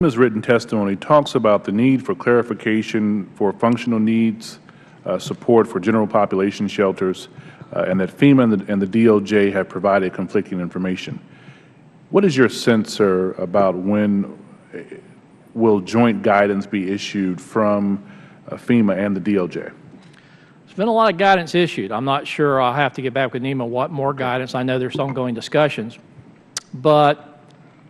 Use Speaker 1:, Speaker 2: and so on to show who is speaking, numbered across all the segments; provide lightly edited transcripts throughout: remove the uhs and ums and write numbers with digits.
Speaker 1: FEMA's written testimony talks about the need for clarification for functional needs, support for general population shelters, and that FEMA and the DOJ have provided conflicting information. What is your sense, sir, about when will joint guidance be issued from FEMA and the DOJ?
Speaker 2: There's been a lot of guidance issued. I'm not sure. I'll have to get back with NEMA what more guidance. I know there's ongoing discussions. But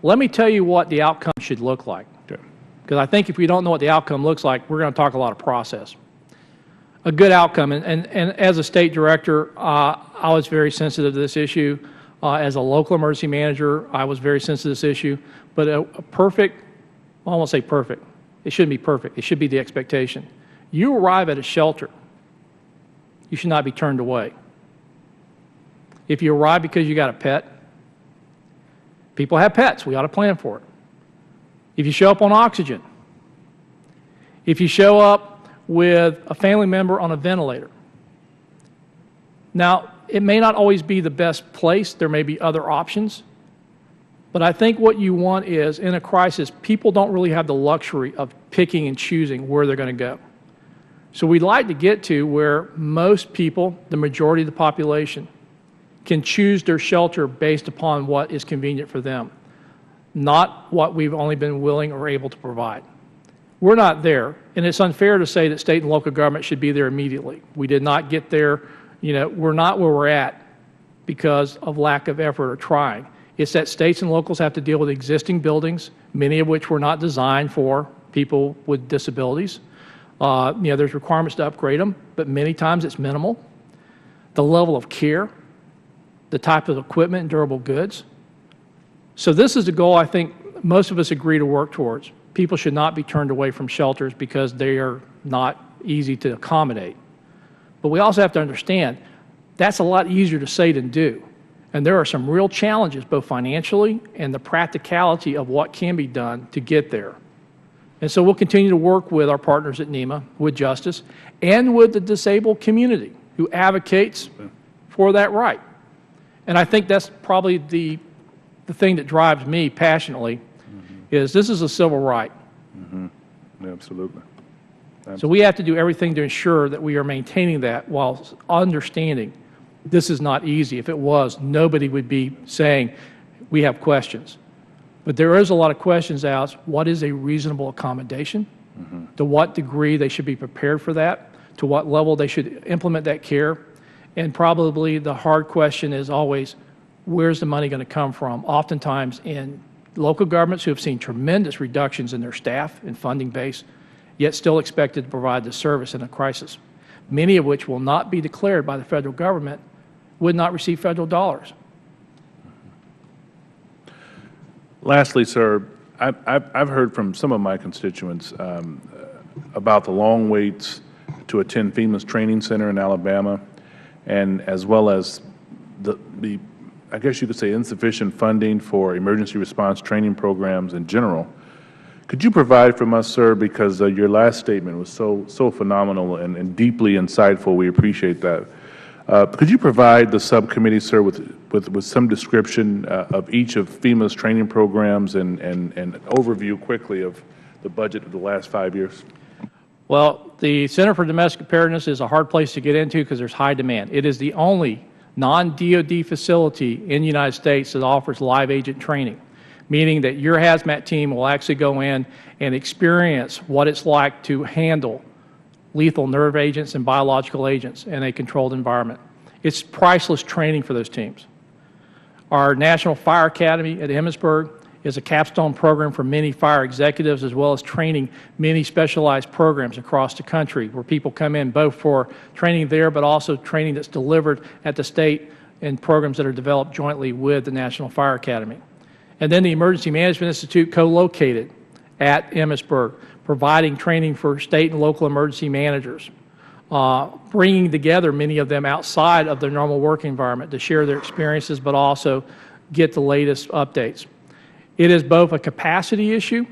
Speaker 2: let me tell you what the outcome should look like. Because I think if we don't know what the outcome looks like, we're going to talk a lot of process. A good outcome, and as a state director, I was very sensitive to this issue. As a local emergency manager, I was very sensitive to this issue. But a perfect, well, I won't say perfect. It shouldn't be perfect. It should be the expectation. You arrive at a shelter, you should not be turned away. If you arrive because you got a pet, people have pets. We ought to plan for it. If you show up on oxygen, if you show up with a family member on a ventilator. Now, it may not always be the best place. There may be other options. But I think what you want is, in a crisis, people don't really have the luxury of picking and choosing where they're going to go. So we'd like to get to where most people, the majority of the population, can choose their shelter based upon what is convenient for them, not what we've only been willing or able to provide. We're not there, and it's unfair to say that state and local government should be there immediately. We did not get there. We're not where we're at because of lack of effort or trying. It's that states and locals have to deal with existing buildings, many of which were not designed for people with disabilities. There's requirements to upgrade them, but many times it's minimal. The level of care, the type of equipment and durable goods. So this is a goal I think most of us agree to work towards. People should not be turned away from shelters because they are not easy to accommodate. But we also have to understand that's a lot easier to say than do. And there are some real challenges, both financially and the practicality of what can be done to get there. And so we'll continue to work with our partners at NEMA, with Justice, and with the disabled community who advocates for that right. And I think that's probably the thing that drives me passionately is this is a civil right.
Speaker 1: Absolutely.
Speaker 2: So we have to do everything to ensure that we are maintaining that while understanding this is not easy. If it was, nobody would be saying we have questions. But there is a lot of questions asked. What is a reasonable accommodation? To what degree they should be prepared for that? To what level they should implement that care? And probably the hard question is always, where's the money going to come from? Oftentimes in local governments who have seen tremendous reductions in their staff and funding base, yet still expected to provide the service in a crisis, many of which will not be declared by the federal government, would not receive federal dollars.
Speaker 1: Lastly, sir, I've heard from some of my constituents about the long waits to attend FEMA's training center in Alabama, and as well as the I guess you could say insufficient funding for emergency response training programs in general. Could you provide from us, sir, because your last statement was so phenomenal and deeply insightful. We appreciate that. Could you provide the subcommittee, sir, with some description of each of FEMA's training programs and overview quickly of the budget of the last 5 years?
Speaker 2: Well, the Center for Domestic Preparedness is a hard place to get into because there's high demand. It is the only non-DOD facility in the United States that offers live agent training, meaning that your hazmat team will actually go in and experience what it's like to handle lethal nerve agents and biological agents in a controlled environment. It's priceless training for those teams. Our National Fire Academy at Emmitsburg is a capstone program for many fire executives, as well as training many specialized programs across the country where people come in both for training there but also training that's delivered at the state and programs that are developed jointly with the National Fire Academy. And then the Emergency Management Institute, co-located at Emmitsburg, providing training for state and local emergency managers, bringing together many of them outside of their normal work environment to share their experiences but also get the latest updates. It is both a capacity issue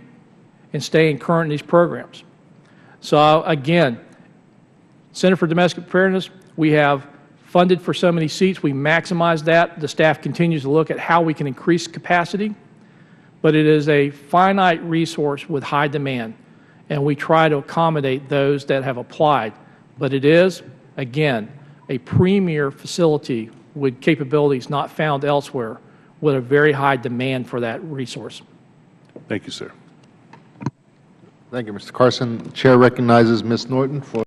Speaker 2: and staying current in these programs. So again, Center for Domestic Preparedness, we have funded for so many seats. We maximize that. The staff continues to look at how we can increase capacity. but it is a finite resource with high demand, and we try to accommodate those that have applied. But it is, again, a premier facility with capabilities not found elsewhere, with a very high demand for that resource.
Speaker 1: Thank you, sir.
Speaker 3: Thank you, Mr. Carson. The Chair recognizes Ms. Norton for